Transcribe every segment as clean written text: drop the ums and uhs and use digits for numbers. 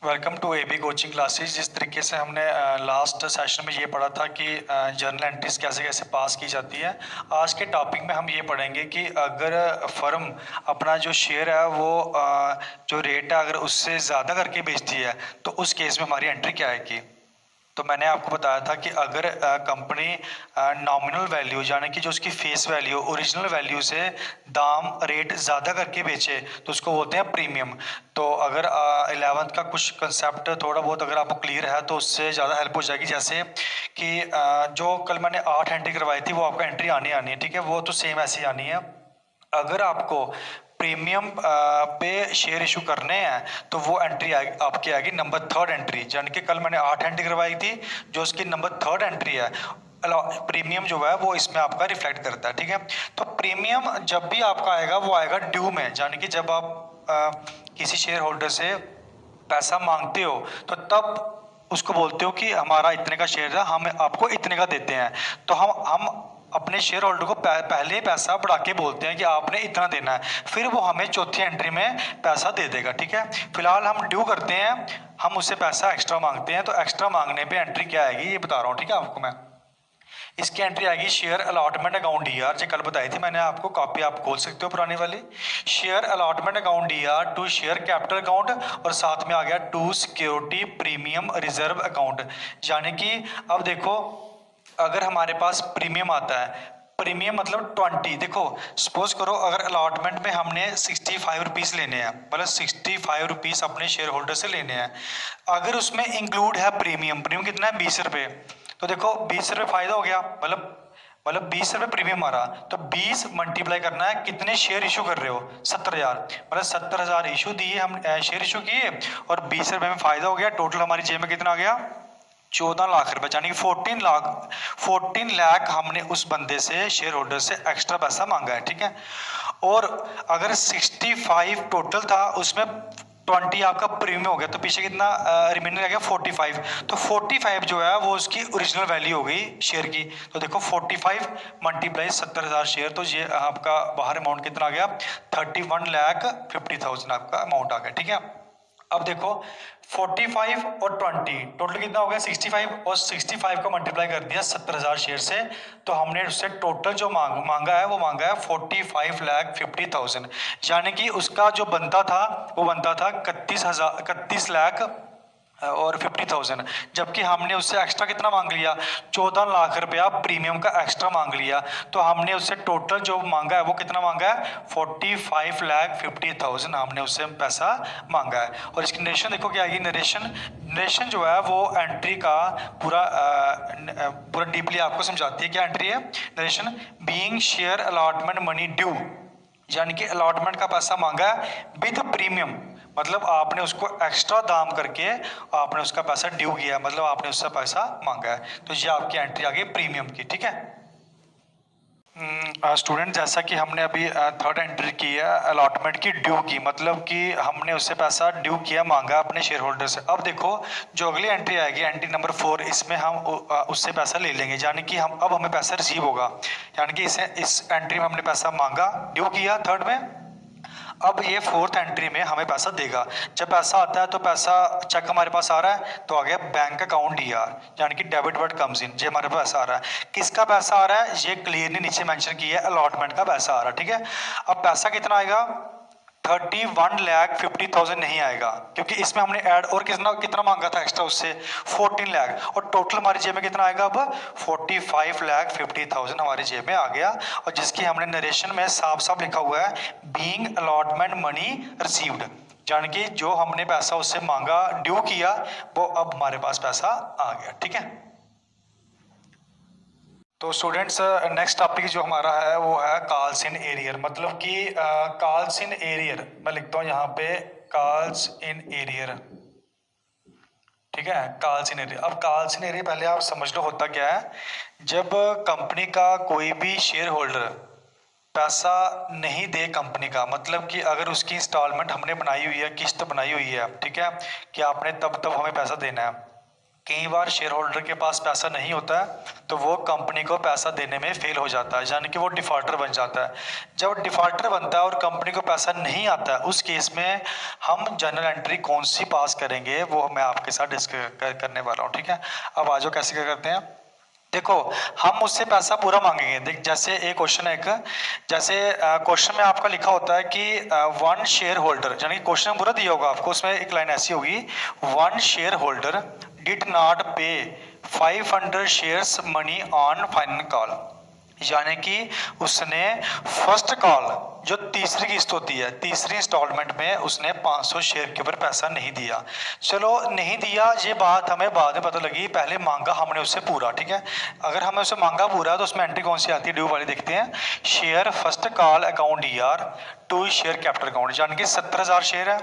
Welcome to AB coaching classes. जिस तरीके से हमने लास्ट सेशन में ये पढ़ा था कि जर्नल एंट्रीज कैसे कैसे पास की जाती है, आज के टॉपिक में हम ये पढ़ेंगे कि अगर फर्म अपना जो शेयर है वो जो रेट है अगर उससे ज़्यादा करके बेचती है तो उस केस में हमारी एंट्री क्या आएगी। तो मैंने आपको बताया था कि अगर कंपनी नॉमिनल वैल्यू यानी कि जो उसकी फेस वैल्यू ओरिजिनल वैल्यू से दाम रेट ज़्यादा करके बेचे तो उसको बोलते हैं प्रीमियम। तो अगर 11th का कुछ कंसेप्ट थोड़ा बहुत अगर आपको क्लियर है तो उससे ज़्यादा हेल्प हो जाएगी। जैसे कि जो कल मैंने 8 एंट्री करवाई थी वो आपको एंट्री आनी है, ठीक है, वो तो सेम ऐसी आनी है। अगर आपको प्रीमियम पे शेयर इशू करने हैं तो वो एंट्री आपकी आएगी नंबर 3rd एंट्री, यानी कि कल मैंने 8 एंट्री करवाई थी, जो उसकी नंबर 3rd एंट्री है प्रीमियम जो है वो इसमें आपका रिफ्लेक्ट करता है, ठीक है। तो प्रीमियम जब भी आपका आएगा वो आएगा ड्यू में, यानी कि जब आप किसी शेयर होल्डर से पैसा मांगते हो तो तब उसको बोलते हो कि हमारा इतने का शेयर है, हम आपको इतने का देते हैं। तो हम अपने शेयर होल्डर को पहले पैसा बढ़ा के बोलते हैं कि आपने इतना देना है, फिर वो हमें चौथी एंट्री में पैसा दे देगा, ठीक है। फिलहाल हम ड्यू करते हैं, हम उससे पैसा एक्स्ट्रा मांगते हैं, तो एक्स्ट्रा मांगने पे एंट्री क्या आएगी ये बता रहा हूँ, ठीक है आपको मैं। इसकी एंट्री आएगी शेयर अलॉटमेंट अकाउंट डीआर, जो कल बताई थी मैंने आपको, कॉपी आप खोल सकते हो पुरानी वाली। Share allotment account DR to share capital account, और साथ में आ गया to security premium reserve account. यानी कि अब देखो, अगर हमारे पास प्रीमियम आता है, प्रीमियम मतलब 20, देखो सपोज करो अगर अलॉटमेंट में हमने 65 रुपीज़ लेने हैं, मतलब 65 रुपीज़ अपने शेयर होल्डर से लेने हैं, अगर उसमें इंक्लूड है प्रीमियम, प्रीमियम कितना है 20 रुपये, तो देखो 20 रुपये फायदा हो गया, मतलब 20 रुपये प्रीमियम आ रहा, तो 20 मल्टीप्लाई करना है कितने शेयर इशू कर रहे हो, 70,000, मतलब 70,000 इशू दिए, हम शेयर इशू किए और 20 रुपये में फायदा हो गया, टोटल हमारी जेब में कितना आ गया 14 लाख रुपए, यानी कि 14 लाख हमने उस बंदे से शेयर होल्डर से एक्स्ट्रा पैसा मांगा है, ठीक है। और अगर 65 टोटल था उसमें 20 आपका प्रीमियम हो गया, तो पीछे कितना रिमेनिंग रह गया 45, तो 45 जो है वो उसकी ओरिजिनल वैल्यू हो गई शेयर की। तो देखो 45 मल्टीप्लाई 70,000 शेयर, तो ये आपका बाहर अमाउंट कितना आ गया 31,50,000 आपका अमाउंट आ गया, ठीक है। अब देखो 45 और 20 टोटल कितना हो गया 65, और 65 को मल्टीप्लाई कर दिया 70,000 शेयर से, तो हमने उससे टोटल जो मांगा है वो मांगा है 45,50,000, यानी कि उसका जो बनता था वो बनता था 31 लाख और 50,000, जबकि हमने उससे एक्स्ट्रा कितना मांग लिया 14 लाख रुपया प्रीमियम का एक्स्ट्रा मांग लिया, तो हमने उससे टोटल जो मांगा है वो कितना मांगा है 45,50,000 हमने उससे पैसा मांगा है। और इसकी नरेशन देखो क्या आएगी, नरेशन जो है वो एंट्री का पूरा डीपली आपको समझाती है। क्या एंट्री है narration, being share allotment money due, यानी कि अलॉटमेंट का पैसा मांगा है विद प्रीमियम, मतलब आपने उसको एक्स्ट्रा दाम करके आपने उसका पैसा ड्यू किया, मतलब आपने उससे पैसा मांगा है, तो ये आपकी एंट्री आ गई प्रीमियम की, ठीक है। स्टूडेंट जैसा कि हमने अभी 3rd एंट्री की है अलॉटमेंट की ड्यू की, मतलब कि हमने उससे पैसा ड्यू किया मांगा अपने शेयर होल्डर से। अब देखो जो अगली एंट्री आएगी एंट्री नंबर 4, इसमें हम उससे पैसा ले लेंगे, यानी कि हम अब हमें पैसा रिसीव होगा, यानी कि इस एंट्री में हमने पैसा मांगा ड्यू किया 3rd में, अब ये 4th एंट्री में हमें पैसा देगा। जब पैसा आता है तो पैसा चेक हमारे पास आ रहा है, तो आ गया बैंक अकाउंट डीआर, यानी कि डेबिट वर्ड कम्स इन, ये हमारे पास पैसा आ रहा है। किसका पैसा आ रहा है ये क्लियरली नीचे मेंशन किया है, अलॉटमेंट का पैसा आ रहा है, ठीक है। अब पैसा कितना आएगा 31,50,000 नहीं आएगा, क्योंकि इसमें हमने ऐड और कितना कितना मांगा था एक्स्ट्रा उससे 14 लाख, और टोटल हमारी जेब में कितना आएगा अब 45,50,000 हमारी जेब में आ गया, और जिसकी हमने नरेशन में साफ साफ लिखा हुआ है बीइंग अलॉटमेंट मनी रिसीव्ड, यानी कि जो हमने पैसा उससे मांगा ड्यू किया वो अब हमारे पास पैसा आ गया, ठीक है। तो स्टूडेंट्स नेक्स्ट टॉपिक जो हमारा है वो है कॉल्स इन एरियर, मतलब कि कॉल्स इन एरियर मैं लिखता हूँ यहाँ पे कॉल्स इन एरियर, ठीक है, कॉल्स इन एरियर। अब कॉल्स इन एरियर पहले आप समझ लो होता क्या है, जब कंपनी का कोई भी शेयर होल्डर पैसा नहीं दे कंपनी का, मतलब कि अगर उसकी इंस्टॉलमेंट हमने बनाई हुई है, किस्त बनाई हुई है, ठीक है, कि आपने तब तब हमें पैसा देना है, कई बार शेयर होल्डर के पास पैसा नहीं होता है तो वो कंपनी को पैसा देने में फेल हो जाता है, यानी कि वो डिफ़ॉल्टर बन जाता है। जब डिफ़ॉल्टर बनता है और कंपनी को पैसा नहीं आता है, उस केस में हम जर्नल एंट्री कौन सी पास करेंगे वो मैं आपके साथ डिस्कस करने वाला हूँ, ठीक है। अब आ जाओ कैसे क्या करते हैं। देखो, हम उससे पैसा पूरा मांगेंगे। देख, जैसे एक क्वेश्चन है, एक जैसे क्वेश्चन में आपका लिखा होता है कि वन शेयर होल्डर, यानी कि क्वेश्चन पूरा दिया होगा आपको, उसमें एक लाइन ऐसी होगी, one share holder did not पे 500 shares money on final call, यानी कि उसने फर्स्ट कॉल जो तीसरी किस्त होती है, तीसरी इंस्टॉलमेंट में उसने 500 शेयर के ऊपर पैसा नहीं दिया। चलो नहीं दिया, ये बात हमें बाद में पता लगी, पहले मांगा हमने उससे पूरा, ठीक है। अगर हमें उससे मांगा पूरा तो उसमें एंट्री कौन सी आती है, ड्यू वाली देखते हैं। Share first call account DR to share capital account, यानी कि 70,000 शेयर है।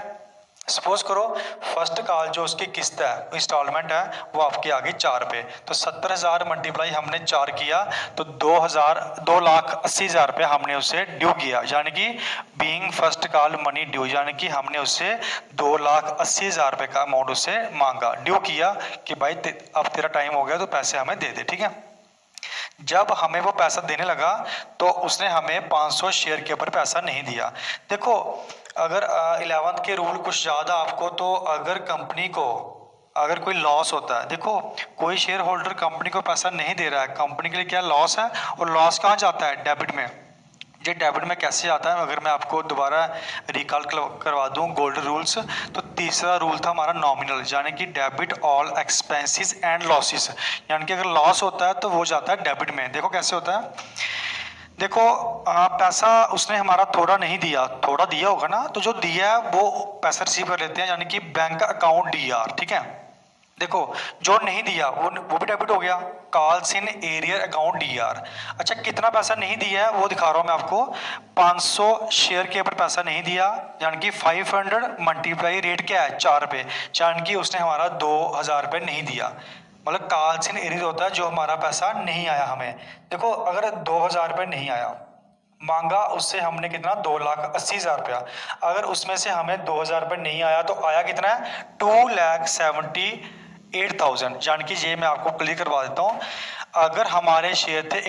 सपोज करो फर्स्ट कॉल जो उसकी किस्त है, इंस्टॉलमेंट है, वो आपकी आ गई 4 पे, तो 70,000 मल्टीप्लाई हमने 4 किया तो 2,80,000 रुपये हमने उससे ड्यू किया, यानी कि being first call money due, यानी कि हमने उससे 2,80,000 रुपये का अमाउंट उससे मांगा, ड्यू किया कि भाई अब तेरा टाइम हो गया तो पैसे हमें दे दे, ठीक है। जब हमें वो पैसा देने लगा तो उसने हमें 500 शेयर के ऊपर पैसा नहीं दिया। देखो, अगर 11th के रूल कुछ ज़्यादा आपको, तो अगर कंपनी को अगर कोई लॉस होता है, देखो कोई शेयर होल्डर कंपनी को पैसा नहीं दे रहा है, कंपनी के लिए क्या लॉस है, और लॉस कहाँ जाता है, डेबिट में। ये डेबिट में कैसे आता है, अगर मैं आपको दोबारा रिकॉल करवा दूं गोल्डन रूल्स, तो तीसरा रूल था हमारा नॉमिनल, यानी कि debit all expenses and losses, यानी कि अगर लॉस होता है तो वो जाता है डेबिट में। देखो कैसे होता है, देखो पैसा उसने हमारा थोड़ा नहीं दिया, थोड़ा दिया होगा ना, तो जो दिया है वो पैसा रिसीव कर लेते हैं, यानी कि बैंक अकाउंट DR, ठीक है। देखो जो नहीं दिया वो भी डेबिट हो गया, calls in arrear account DR। अच्छा, कितना पैसा नहीं दिया है वो दिखा रहा हूँ मैं आपको, 500 शेयर के ऊपर पैसा नहीं दिया, यानी कि 500 मल्टीप्लाई रेट क्या है 4 पे, यानी कि उसने हमारा 2,000 रुपये नहीं दिया, मतलब कॉल्स इन एरियर होता है जो हमारा पैसा नहीं आया हमें। देखो अगर 2,000 रुपये नहीं आया, मांगा उससे हमने कितना, 2,80,000 रुपया, अगर उसमें से हमें 2,000 रुपये नहीं आया तो आया कितना है, 2,78,000, यानी कि ये मैं आपको क्लियर करवा देता हूँ। अगर हमारे शेयर थे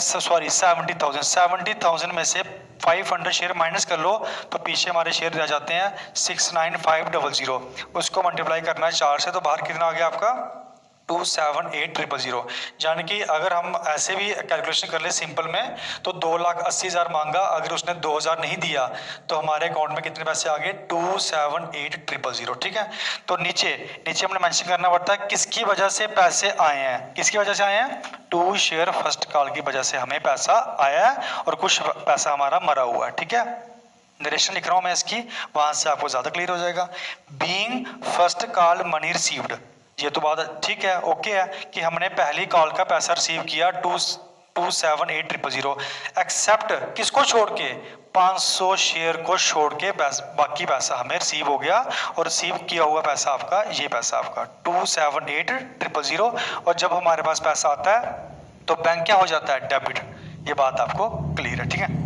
70,000 में से 500 शेयर माइनस कर लो तो पीछे हमारे शेयर रह जाते हैं 69500, उसको मल्टीप्लाई करना है 4 से, तो बाहर कितना आ गया आपका 2,78,000, यानी कि अगर हम ऐसे भी कैलकुलेशन कर ले सिंपल में तो 2,80,000 मांगा, अगर उसने 2,000 नहीं दिया तो हमारे अकाउंट में कितने पैसे आ गए, 2,78,000, ठीक है। तो नीचे हमने मेंशन करना पड़ता है किसकी वजह से पैसे आए हैं, किसकी वजह से आए हैं, टू शेयर फर्स्ट कॉल की वजह से हमें पैसा आया है और कुछ पैसा हमारा मरा हुआ है, ठीक है। नरेशन लिख रहा हूँ मैं इसकी, वहां से आपको ज्यादा क्लियर हो जाएगा। Being first call money received, ये तो बात ठीक है, ओके है कि हमने पहली कॉल का पैसा रिसीव किया 2,78,000, एक्सेप्ट किसको छोड़ के, 500 शेयर को छोड़ के बाकी पैसा हमें रिसीव हो गया, और रिसीव किया हुआ पैसा आपका, ये पैसा आपका 2,78,000, और जब हमारे पास पैसा आता है तो बैंक क्या हो जाता है, डेबिट। ये बात आपको क्लियर है, ठीक है।